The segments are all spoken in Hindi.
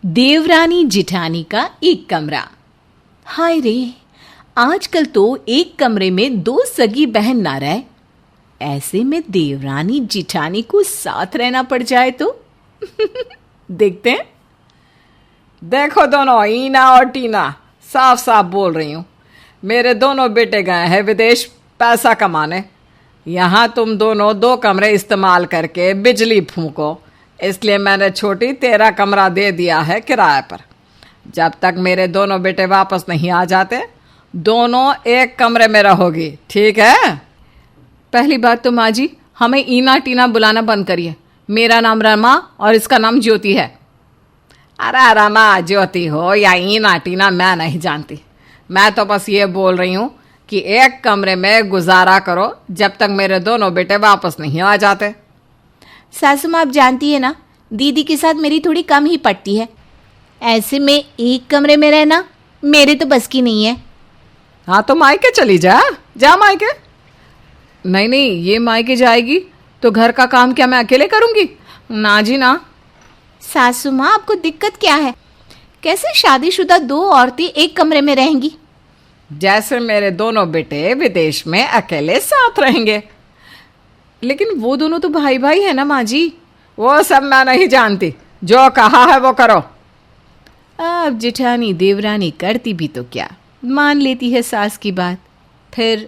देवरानी जिठानी का एक कमरा। हाय रे, आजकल तो एक कमरे में दो सगी बहन ना रहे, ऐसे में देवरानी जिठानी को साथ रहना पड़ जाए तो देखते हैं। देखो दोनों, ईना और टीना, साफ साफ बोल रही हूँ। मेरे दोनों बेटे गए हैं विदेश पैसा कमाने। यहाँ तुम दोनों दो कमरे इस्तेमाल करके बिजली फूंको, इसलिए मैंने छोटी तेरा कमरा दे दिया है किराए पर। जब तक मेरे दोनों बेटे वापस नहीं आ जाते, दोनों एक कमरे में रहोगी, ठीक है? पहली बात तो माँ जी, हमें ईना टीना बुलाना बंद करिए। मेरा नाम रमा और इसका नाम ज्योति है। अरे रमा ज्योति हो या ईना टीना, मैं नहीं जानती। मैं तो बस ये बोल रही हूँ कि एक कमरे में गुजारा करो जब तक मेरे दोनों बेटे वापस नहीं आ जाते। सासू माँ, आप जानती है ना, दीदी के साथ मेरी थोड़ी कम ही पड़ती है। ऐसे में एक कमरे में रहना मेरे तो बस की नहीं है। हाँ तो मायके चली जा मायके। नहीं नहीं, ये मायके जाएगी तो घर का काम क्या मैं अकेले करूँगी? ना जी ना। सासू माँ, आपको दिक्कत क्या है? कैसे शादीशुदा दो औरतें एक कमरे में रहेंगी? जैसे मेरे दोनों बेटे विदेश में अकेले साथ रहेंगे। लेकिन वो दोनों तो भाई भाई है ना माँ जी। वो सब मैं नहीं जानती, जो कहा है वो करो। अब जेठानी देवरानी करती भी तो क्या, मान लेती है सास की बात। फिर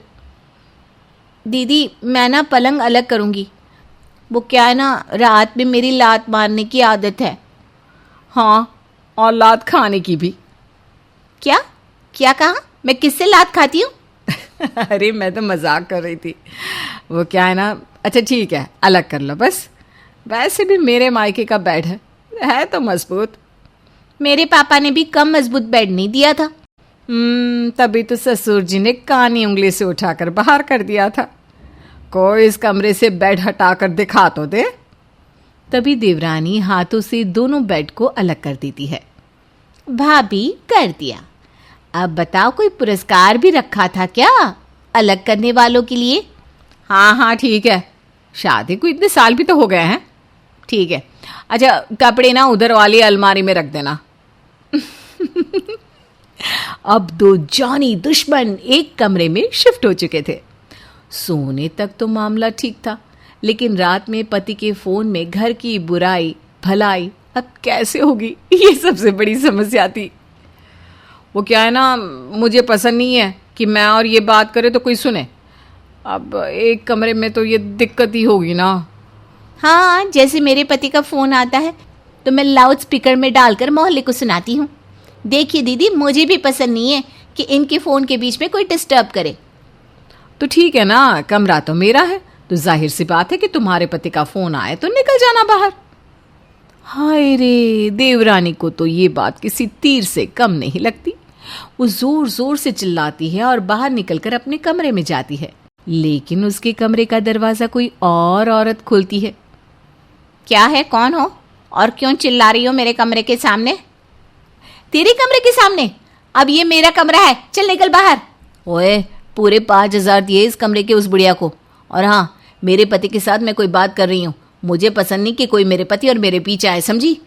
दीदी, मैं ना पलंग अलग करूँगी। वो क्या है ना, रात में मेरी लात मारने की आदत है। हाँ, और लात खाने की भी। क्या क्या कहा? मैं किससे लात खाती हूँ? अरे मैं तो मजाक कर रही थी। वो क्या है ना, अच्छा ठीक है, अलग कर लो बस। वैसे भी मेरे मायके का बेड है तो मजबूत। मेरे पापा ने भी कम मजबूत बेड नहीं दिया था। तभी तो ससुर जी ने कानी उंगली से उठाकर बाहर कर दिया था। कोई इस कमरे से बेड हटाकर दिखा तो दे। तभी देवरानी हाथों से दोनों बेड को अलग कर देती है। भाभी, कर दिया। अब बताओ, कोई पुरस्कार भी रखा था क्या अलग करने वालों के लिए? हाँ ठीक है, शादी को इतने साल भी तो हो गए हैं। ठीक है, अच्छा कपड़े ना उधर वाली अलमारी में रख देना। अब दो जानी दुश्मन एक कमरे में शिफ्ट हो चुके थे। सोने तक तो मामला ठीक था, लेकिन रात में पति के फोन में घर की बुराई भलाई अब कैसे होगी, ये सबसे बड़ी समस्या थी। वो क्या है ना, मुझे पसंद नहीं है कि मैं और ये बात करे तो कोई सुने। अब एक कमरे में तो ये दिक्कत ही होगी ना। हाँ, जैसे मेरे पति का फ़ोन आता है तो मैं लाउड स्पीकर में डालकर मोहल्ले को सुनाती हूँ। देखिए दीदी, मुझे भी पसंद नहीं है कि इनके फ़ोन के बीच में कोई डिस्टर्ब करे। तो ठीक है ना, कमरा तो मेरा है, तो जाहिर सी बात है कि तुम्हारे पति का फ़ोन आए तो निकल जाना बाहर। हाय रे, देवरानी को तो ये बात किसी तीर से कम नहीं लगती। वो जोर जोर से चिल्लाती है और बाहर निकलकर अपने कमरे में जाती है, लेकिन उसके कमरे का दरवाजा कोई और औरत खोलती है। क्या है, कौन हो और क्यों चिल्ला रही हो मेरे कमरे के सामने? तेरे कमरे के सामने? अब ये मेरा कमरा है, चल निकल बाहर। ओए, पूरे 5,000 दिए इस कमरे के उस बुढ़िया को। और हाँ, मेरे पति के साथ मैं कोई बात कर रही हूँ, मुझे पसंद नहीं कि कोई मेरे पति और मेरे पीछे आए, समझी?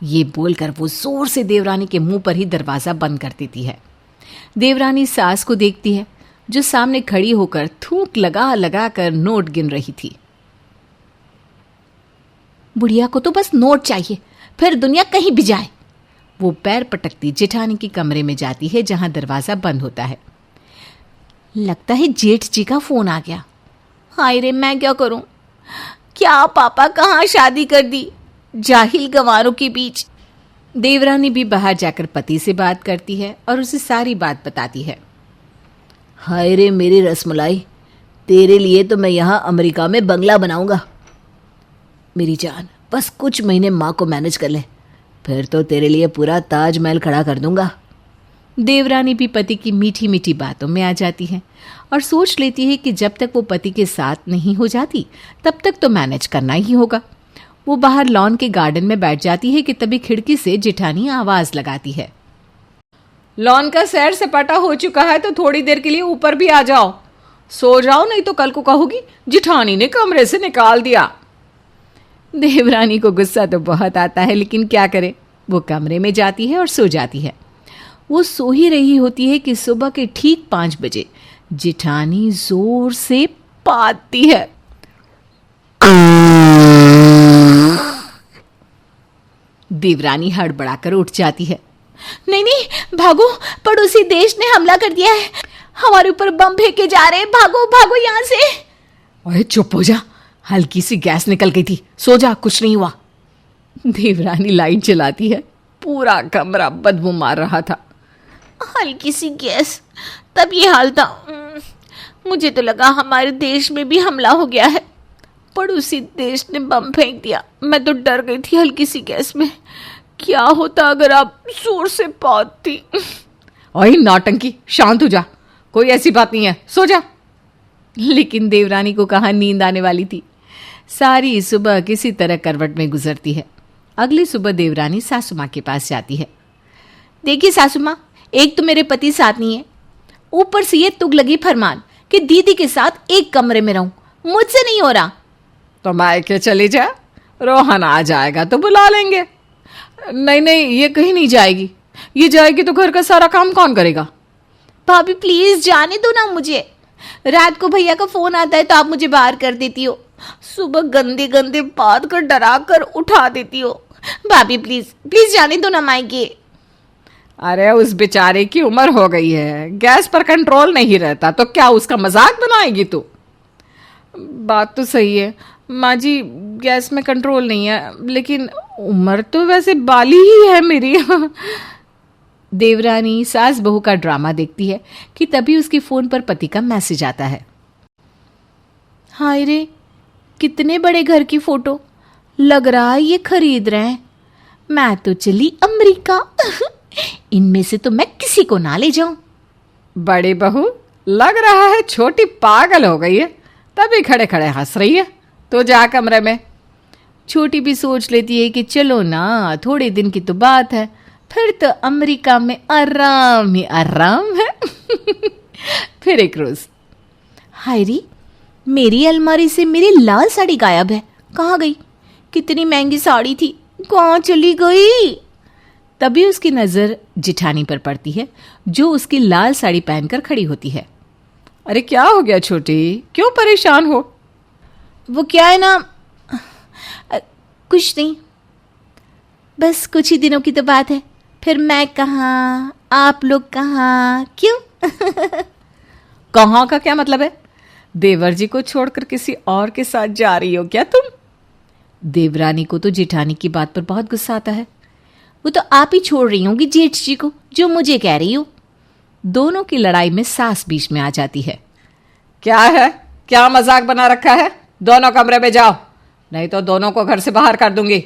ये बोलकर वो जोर से देवरानी के मुंह पर ही दरवाजा बंद कर देती है। देवरानी सास को देखती है, जो सामने खड़ी होकर थूक लगा लगा कर नोट गिन रही थी। बुढ़िया को तो बस नोट चाहिए, फिर दुनिया कहीं भी जाए। वो पैर पटकती जेठानी के कमरे में जाती है, जहां दरवाजा बंद होता है। लगता है जेठ जी का फोन आ गया। हाय रे, मैं क्या करूं? क्या पापा कहाँ शादी कर दी, जाहिल गंवारों के बीच। देवरानी भी बाहर जाकर पति से बात करती है और उसे सारी बात बताती है। हाय रे मेरी रसमलाई, तेरे लिए तो मैं यहाँ अमेरिका में बंगला बनाऊंगा। मेरी जान, बस कुछ महीने माँ को मैनेज कर ले, फिर तो तेरे लिए पूरा ताजमहल खड़ा कर दूंगा। देवरानी भी पति की मीठी मीठी बातों में आ जाती है और सोच लेती है कि जब तक वो पति के साथ नहीं हो जाती तब तक तो मैनेज करना ही होगा। वो बाहर लॉन के गार्डन में बैठ जाती है कि तभी खिड़की से जेठानी आवाज लगाती है। लॉन का सैर सपाटा हो चुका है तो थोड़ी देर के लिए ऊपर भी आ जाओ, सो जाओ, नहीं तो कल को कहोगी जेठानी ने कमरे से निकाल दिया। देवरानी को गुस्सा तो बहुत आता है, लेकिन क्या करे, वो कमरे में जाती है और सो जाती है। वो सो ही रही होती है कि सुबह के ठीक 5 बजे जिठानी जोर से पाती है। देवरानी हड़बड़ाकर उठ जाती है। नहीं नहीं, भागो, पड़ोसी देश ने हमला कर दिया है, हमारे ऊपर बम फेंके जा रहे हैं, भागो भागो यहाँ से। ओए चुप हो जा, हल्की सी गैस निकल गई थी, सो जा, कुछ नहीं हुआ। देवरानी लाइट जलाती है। पूरा कमरा बदबू मार रहा था। हल्की सी गैस, तब ये हाल था। मुझे तो लगा हमारे देश में भी हमला हो गया है, पड़ोसी देश ने बम फेंक दिया। मैं तो डर गई थी हल्की सी गैस में। क्या होता अगर आप जोर से पाती। ओए नौटंकी, शांत हो जा, कोई ऐसी बात नहीं है, सो जा। लेकिन देवरानी को कहाँ नींद आने वाली थी। सारी सुबह किसी तरह करवट में गुजरती है। अगली सुबह देवरानी सासू माँ के पास जाती है। देखिए सासू माँ, एक तो मेरे पति साथ नहीं है, ऊपर से ये तुगलकी फरमान कि दीदी के साथ एक कमरे में रहूं, मुझसे नहीं हो रहा। तो मायके चली जा, रोहन आ जाएगा तो बुला लेंगे। नहीं नहीं, ये कहीं नहीं जाएगी। ये जाएगी तो घर का सारा काम कौन करेगा? भाभी प्लीज जाने दो ना मुझे। रात को भैया का फोन आता है तो आप मुझे बाहर कर देती हो, सुबह गंदे गंदे बात कर डरा कर उठा देती हो। भाभी प्लीज प्लीज जाने दो ना मायके। अरे उस बेचारे की उम्र हो गई है, गैस पर कंट्रोल नहीं रहता, तो क्या उसका मजाक बनाएगी तू? बात तो सही है माँ जी, गैस में कंट्रोल नहीं है, लेकिन उम्र तो वैसे बाली ही है मेरी। देवरानी सास बहू का ड्रामा देखती है कि तभी उसके फोन पर पति का मैसेज आता है। हाय रे, कितने बड़े घर की फोटो, लग रहा है ये खरीद रहे हैं। मैं तो चली अमेरिका। इनमें से तो मैं किसी को ना ले जाऊं। बड़ी बहू, लग रहा है छोटी पागल हो गई है, तभी खड़े खड़े हंस रही है। तो जा कमरे में। छोटी भी सोच लेती है कि चलो ना, थोड़े दिन की तो बात है, फिर तो अमेरिका में आराम ही आराम है। फिर एक रोज, हाय रे, मेरी अलमारी से मेरी लाल साड़ी गायब है, कहाँ गई? कितनी महंगी साड़ी थी, कहाँ चली गई? तभी उसकी नजर जिठानी पर पड़ती है, जो उसकी लाल साड़ी पहनकर खड़ी होती है। अरे क्या हो गया छोटी, क्यों परेशान हो? वो क्या है ना, कुछ नहीं, बस कुछ ही दिनों की तो बात है, फिर मैं कहाँ, आप लोग कहाँ, क्यों? कहाँ का क्या मतलब है? देवर जी को छोड़कर किसी और के साथ जा रही हो क्या तुम? देवरानी को तो जेठानी की बात पर बहुत गुस्सा आता है। वो तो आप ही छोड़ रही होंगी जेठ जी को, जो मुझे कह रही हो। दोनों की लड़ाई में सास बीच में आ जाती है। क्या है, क्या मजाक बना रखा है? दोनों कमरे में जाओ, नहीं तो दोनों को घर से बाहर कर दूंगी।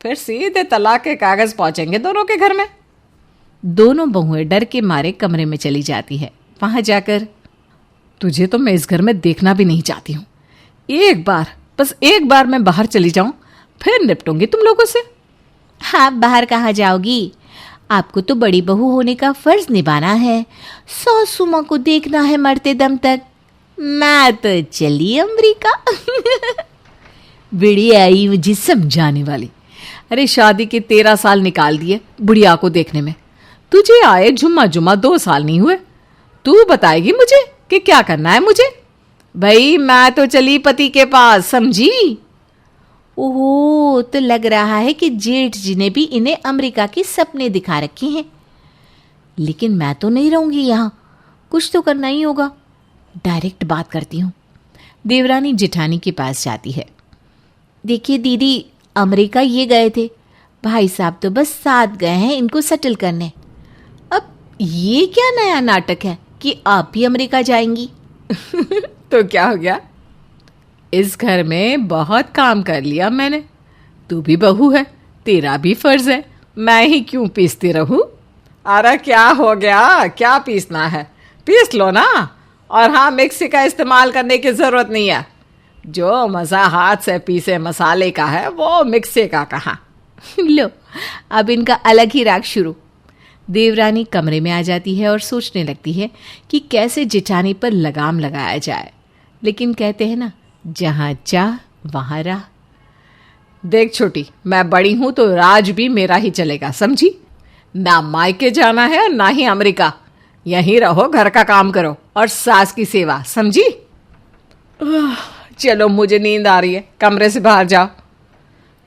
फिर सीधे तलाक के कागज पहुंचेंगे दोनों के घर में। दोनों बहुएं डर के मारे कमरे में चली जाती है। वहां जाकर, तुझे तो मैं इस घर में देखना भी नहीं चाहती हूँ। एक बार, बस एक बार मैं बाहर चली जाऊं, फिर निपटूंगी तुम लोगों से। हाँ, बाहर कहाँ जाओगी? आपको तो बड़ी बहू होने का फर्ज निभाना है, सासू माँ को देखना है मरते दम तक। मैं तो चली अमेरिका। बिड़ी आई मुझे समझाने वाली। अरे शादी के 13 साल निकाल दिए बुढ़िया को देखने में, तुझे आए जुम्मा जुम्मा 2 साल नहीं हुए। तू बताएगी मुझे कि क्या करना है मुझे? भाई मैं तो चली पति के पास, समझी? ओह, तो लग रहा है कि जेठ जी ने भी इन्हें अमेरिका के सपने दिखा रखे हैं। लेकिन मैं तो नहीं रहूंगी यहाँ, कुछ तो करना ही होगा। डायरेक्ट बात करती हूँ। देवरानी जेठानी के पास जाती है। देखिए दीदी, अमेरिका ये गए थे, भाई साहब तो बस साथ गए हैं इनको सेटल करने। अब ये क्या नया नाटक है कि आप भी अमेरिका जाएंगी? तो क्या हो गया? इस घर में बहुत काम कर लिया मैंने, तू भी बहू है, तेरा भी फर्ज है, मैं ही क्यों पीसती रहूं? अरे क्या हो गया, क्या पीसना है? पीस लो ना। और हाँ, मिक्सी का इस्तेमाल करने की जरूरत नहीं है। जो मज़ा हाथ से पीसे मसाले का है वो मिक्सी का कहाँ। लो, अब इनका अलग ही राग शुरू। देवरानी कमरे में आ जाती है और सोचने लगती है कि कैसे जेठानी पर लगाम लगाया जाए। लेकिन कहते हैं ना, जहाँ चाह वहाँ राह। देख छोटी, मैं बड़ी हूं तो राज भी मेरा ही चलेगा, समझी? ना मायके जाना है ना ही अमेरिका। यहीं रहो, घर का काम करो और सास की सेवा, समझी? चलो, मुझे नींद आ रही है, कमरे से बाहर जाओ।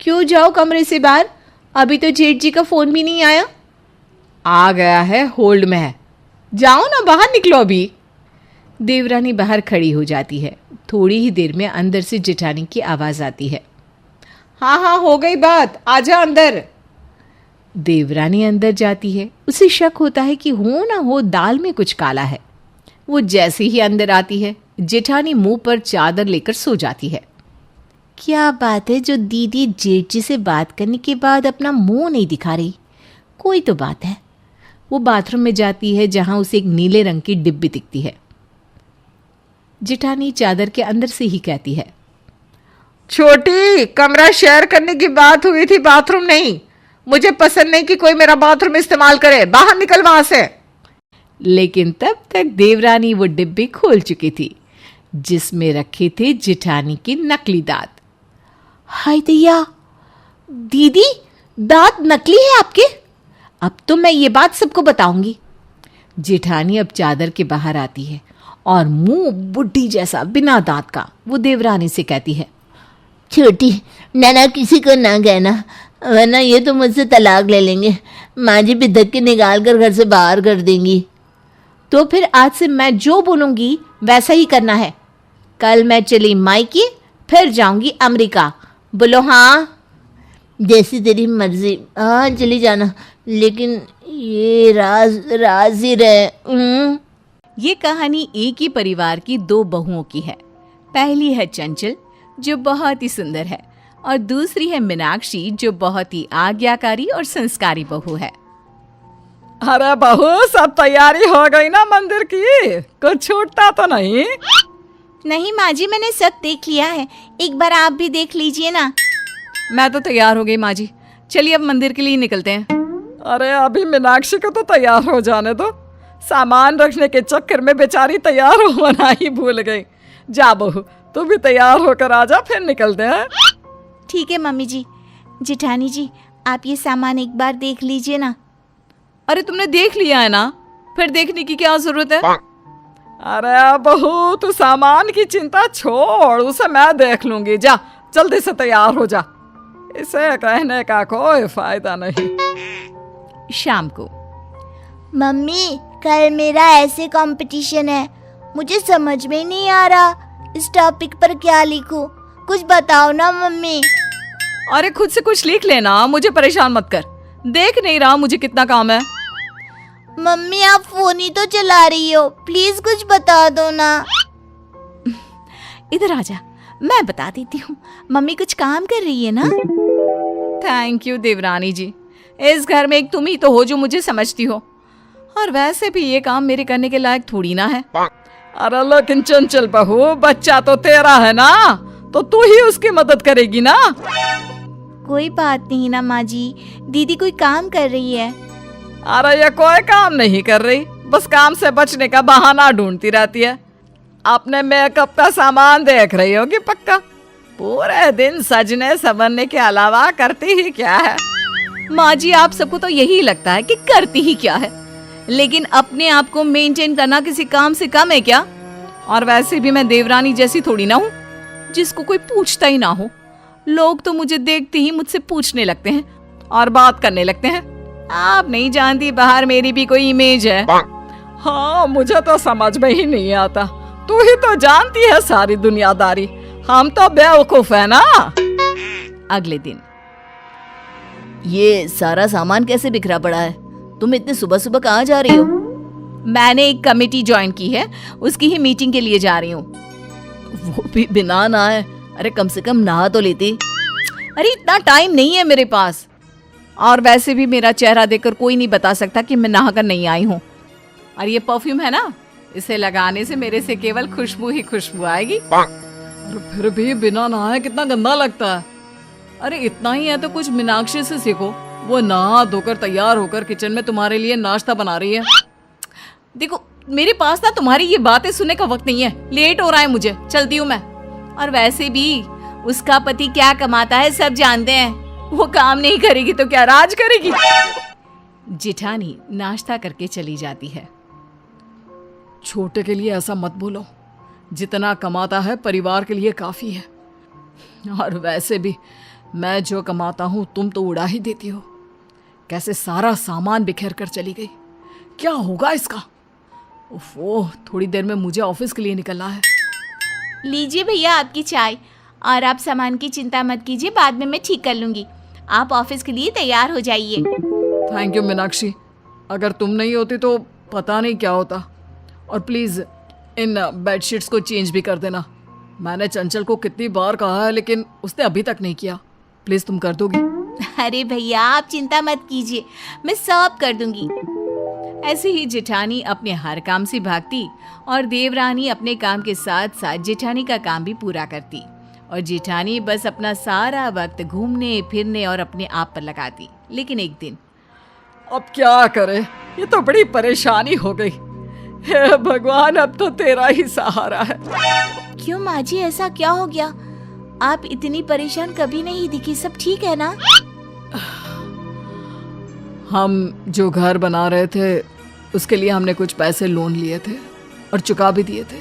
क्यों जाओ कमरे से बाहर? अभी तो जेठ जी का फोन भी नहीं आया। आ गया है, होल्ड में है। जाओ ना, बाहर निकलो अभी। देवरानी बाहर खड़ी हो जाती है। थोड़ी ही देर में अंदर से जेठानी की आवाज आती है। हाँ हाँ, हो गई बात, आजा अंदर। देवरानी अंदर जाती है। उसे शक होता है कि हो ना हो दाल में कुछ काला है। वो जैसे ही अंदर आती है, जेठानी मुंह पर चादर लेकर सो जाती है। क्या बात है जो दीदी जेठ जी से बात करने के बाद अपना मुंह नहीं दिखा रही? कोई तो बात है। वो बाथरूम में जाती है जहां उसे एक नीले रंग की डिब्बी दिखती है। जेठानी चादर के अंदर से ही कहती है, छोटी, कमरा शेयर करने की बात हुई थी, बाथरूम नहीं। मुझे पसंद नहीं कि कोई मेरा बाथरूम इस्तेमाल करे, बाहर निकल वहां से। लेकिन तब तक देवरानी वो डिब्बी खोल चुकी थी जिसमें रखे थे जेठानी के नकली दांत। हाय दैया, दीदी दांत नकली है आपके? अब तो मैं ये बात सबको बताऊंगी। जेठानी अब चादर के बाहर आती है और मुंह बुढ़ी जैसा बिना दांत का वो देवरानी से कहती है, छोटी, नाना किसी को ना कहना, वरना ये तो मुझसे तलाक ले लेंगे। माँ जी भी धक्के निकाल कर घर से बाहर कर देंगी। तो फिर आज से मैं जो बोलूंगी वैसा ही करना है। कल मैं चली मायके, फिर जाऊंगी अमेरिका। बोलो हाँ। जैसी तेरी मर्जी, हाँ चली जाना, लेकिन ये राज ही रहे। ये कहानी एक ही परिवार की दो बहुओं की है। पहली है चंचल जो बहुत ही सुंदर है और दूसरी है मीनाक्षी जो बहुत ही आज्ञाकारी और संस्कारी बहू है। अरे बहू, सब तैयारी हो गई ना मंदिर की? कुछ छूटता तो नहीं? नहीं माँ जी, मैंने सब देख लिया है, एक बार आप भी देख लीजिए ना। मैं तो तैयार हो गई माँ जी, चलिए अब मंदिर के लिए निकलते हैं। अरे अभी मीनाक्षी को तो तैयार हो जाने दो, सामान रखने के चक्कर में बेचारी तैयार होना ही भूल गई। जा बहू, तू भी तैयार होकर आजा, फिर निकलते हैं। ठीक है मम्मी जी। जेठानी जी, आप ये सामान एक बार देख लीजिए ना। अरे तुमने देख लिया है ना, फिर देखने की क्या जरूरत है? अरे बहू, तू सामान की चिंता छोड़, उसे मैं देख लूंगी। जा जल्दी से तैयार हो जा, इसे कहने का कोई फायदा नहीं। शाम को, मम्मी कल मेरा ऐसे कंपटीशन है, मुझे समझ में नहीं आ रहा इस टॉपिक पर क्या लिखूं, कुछ बताओ ना मम्मी। अरे खुद से कुछ लिख लेना, मुझे परेशान मत कर। देख नहीं रहा मुझे कितना काम है। मम्मी आप फोन ही तो चला रही हो, प्लीज कुछ बता दो ना। इधर आजा, मैं बता देती हूँ। मम्मी कुछ काम कर रही है ना। थैंक यू देवरानी जी, इस घर में एक तुम ही तो हो जो मुझे समझती हो, और वैसे भी ये काम मेरे करने के लायक थोड़ी ना है। अरे लेकिन चंचल बहू, बच्चा तो तेरा है ना, तो तू ही उसकी मदद करेगी ना। कोई बात नहीं ना माँ जी, दीदी कोई काम कर रही है। अरे ये कोई काम नहीं कर रही, बस काम से बचने का बहाना ढूंढती रहती है। अपने मेकअप का सामान देख रही होगी पक्का। पूरे दिन सजने संवरने के अलावा करती ही क्या है? माँ जी, आप सबको तो यही लगता है कि करती ही क्या है, लेकिन अपने आप को मेंटेन करना किसी काम से कम है क्या? और वैसे भी मैं देवरानी जैसी थोड़ी ना हूँ जिसको कोई पूछता ही ना हो। लोग तो मुझे देखते ही मुझसे पूछने लगते हैं और बात करने लगते हैं। आप नहीं जानती बाहर मेरी भी कोई इमेज है। हाँ, मुझे तो समझ में ही नहीं आता, तू ही तो जानती है सारी दुनियादारी, हम तो बेवकूफ है ना। अगले दिन, ये सारा सामान कैसे बिखरा पड़ा है? तुम इतने सुबह सुबह कहाँ जा रही हो? मैंने एक कमेटी ज्वाइन की है, उसकी ही मीटिंग के लिए जा रही हूँ। वो भी बिना नहाए? अरे कम से कम नहा तो लेती। अरे इतना टाइम नहीं है मेरे पास, और वैसे भी मेरा चेहरा देखकर कोई नहीं बता सकता कि मैं नहाकर नहीं आई हूँ। और ये परफ्यूम है ना, इसे लगाने से मेरे से केवल खुशबू ही खुशबू आएगी। फिर भी बिना नहाए कितना गंदा लगता है। अरे इतना ही है तो कुछ मीनाक्षी से सीखो, वो नहा धोकर तैयार होकर किचन में तुम्हारे लिए नाश्ता बना रही है। देखो मेरे पास ना तुम्हारी ये बातें सुनने का वक्त नहीं है, लेट हो रहा है मुझे, चलती हूँ मैं। और वैसे भी उसका पति क्या कमाता है सब जानते हैं। वो काम नहीं करेगी तो क्या राज करेगी। जेठानी नाश्ता करके चली जाती है। छोटे के लिए ऐसा मत बोलो, जितना कमाता है परिवार के लिए काफी है। और वैसे भी मैं जो कमाता हूं तुम तो उड़ा ही देती हो। कैसे सारा सामान बिखेर कर चली गई, क्या होगा इसका। ओह, थोड़ी देर में मुझे ऑफिस के लिए निकलना है। लीजिए भैया आपकी चाय, और आप सामान की चिंता मत कीजिए, बाद में मैं ठीक कर लूंगी। आप ऑफिस के लिए तैयार हो जाइए। थैंक यू मीनाक्षी, अगर तुम नहीं होती तो पता नहीं क्या होता। और प्लीज़ इन बेडशीट्स को चेंज भी कर देना। मैंने चंचल को कितनी बार कहा है लेकिन उसने अभी तक नहीं किया। प्लीज़ तुम कर दोगी? अरे भैया आप चिंता मत कीजिए, मैं सब कर दूंगी। ऐसे ही जेठानी अपने हर काम से भागती और देवरानी अपने काम के साथ साथ जेठानी का काम भी पूरा करती। और जेठानी बस अपना सारा वक्त घूमने फिरने और अपने आप पर लगाती। लेकिन एक दिन, अब क्या करे, ये तो बड़ी परेशानी हो गई। हे भगवान, अब तो तेरा ही सहारा है। क्यों माँ जी, ऐसा क्या हो गया? आप इतनी परेशान कभी नहीं दिखी, सब ठीक है ना? हम जो घर बना रहे थे उसके लिए हमने कुछ पैसे लोन लिए थे और चुका भी दिए थे।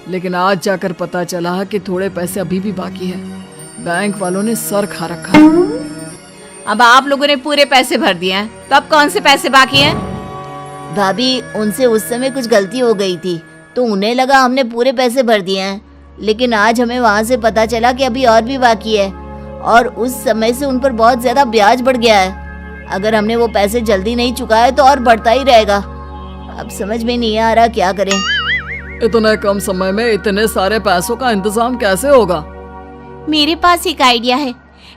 लेकिन आज जाकर पता चला कि थोड़े पैसे अभी भी बाकी है। बैंक वालों ने सर खा रखा है। अब आप लोगों ने पूरे पैसे भर दिए हैं, तो अब कौन से पैसे बाकी हैं? भाभी, उनसे उस समय कुछ गलती हो गई थी तो उन्हें लगा हमने पूरे पैसे भर दिए हैं, लेकिन आज हमें वहाँ से पता चला कि अभी और भी बाकी है, और उस समय से उन पर बहुत ज्यादा ब्याज बढ़ गया है। अगर हमने वो पैसे जल्दी नहीं चुकाए तो और बढ़ता ही रहेगा। अब समझ में नहीं आ रहा क्या करें। इतने कम समय में इतने सारे पैसों का इंतजाम कैसे होगा? मेरे पास एक आइडिया है।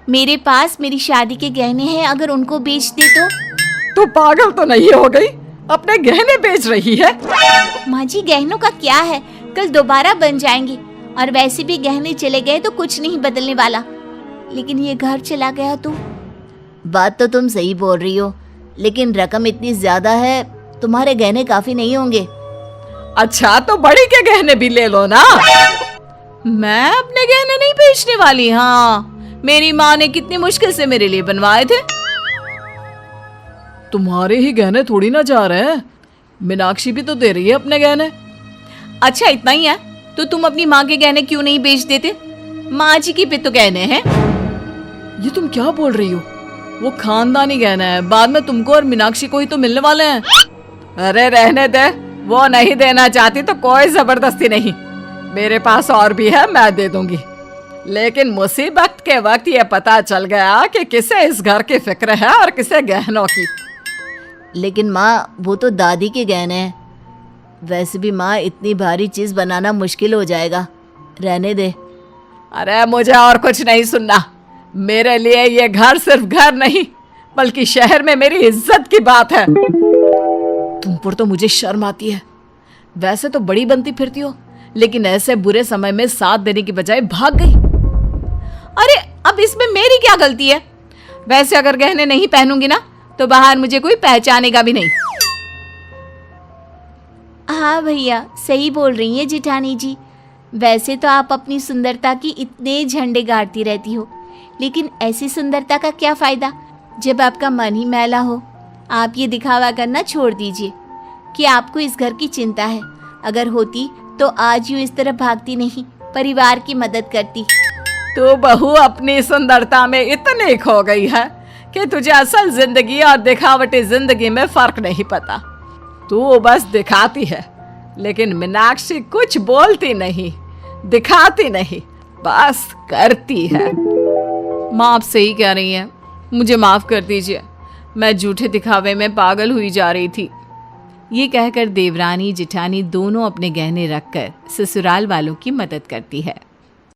मेरे पास मेरी शादी के गहने हैं, अगर उनको बेच दे तो पागल तो नहीं हो गई? अपने गहने बेच रही है? माँ जी, गहनों का क्या है, कल दोबारा बन जाएंगे, और वैसे भी गहने चले गए तो कुछ नहीं बदलने वाला। लेकिन ये घर चला गया तो? बात तो तुम सही बोल रही हो, लेकिन रकम इतनी ज्यादा है, तुम्हारे गहने काफी नहीं होंगे। अच्छा, तो बड़ी के गहने भी ले लो ना। मैं अपने गहने नहीं बेचने वाली। हाँ, मेरी माँ ने कितनी मुश्किल से मेरे लिए बनवाए थे। तुम्हारे ही गहने थोड़ी ना जा रहे हैं, मीनाक्षी भी तो दे रही है अपने गहने। अच्छा, इतना ही है तो तुम अपनी माँ के गहने क्यों नहीं बेच देते? माँ जी की भी तो गहने हैं। ये तुम क्या बोल रही हो? वो खानदानी गहना है, बाद में तुमको और मीनाक्षी को ही तो मिलने वाले हैं। अरे रहने दे, वो नहीं देना चाहती तो कोई जबरदस्ती नहीं। मेरे पास और भी है, मैं दे दूंगी। लेकिन मुसीबत के वक्त ये पता चल गया कि किसे इस घर की फिक्र है और किसे गहनों की। लेकिन माँ, वो तो दादी के गहने हैं। वैसे भी माँ, इतनी भारी चीज बनाना मुश्किल हो जाएगा, रहने दे। अरे मुझे और कुछ नहीं सुनना। मेरे लिए ये घर सिर्फ घर नहीं बल्कि शहर में मेरी इज्जत की बात है। तुम पर तो मुझे शर्म आती है। वैसे तो बड़ी बनती फिरती हो, लेकिन ऐसे बुरे समय में साथ देने की बजाय भाग गई। अरे अब इसमें मेरी क्या गलती है? वैसे अगर गहने नहीं पहनूंगी ना तो बाहर मुझे कोई पहचानेगा भी नहीं। हाँ भैया, सही बोल रही हैं जेठानी जी। वैसे तो आप अपनी सुंदरता की इतने झंडे गाड़ती रहती हो, लेकिन ऐसी सुंदरता का क्या फायदा जब आपका मन ही मैला हो। आप ये दिखावा करना छोड़ दीजिए कि आपको इस घर की चिंता है। अगर होती तो आज यूं इस तरह भागती नहीं, परिवार की मदद करती। तू बहू अपनी सुंदरता में इतनी खो गई है कि तुझे असल जिंदगी और दिखावटी जिंदगी में फर्क नहीं पता। तू बस दिखाती है, लेकिन मीनाक्षी कुछ बोलती नहीं, दिखाती नहीं, बस करती है। माँ आप सही कह रही हैं, मुझे माफ कर दीजिए। मैं झूठे दिखावे में पागल हुई जा रही थी। ये कहकर देवरानी जेठानी दोनों अपने गहने रखकर ससुराल वालों की मदद करती है।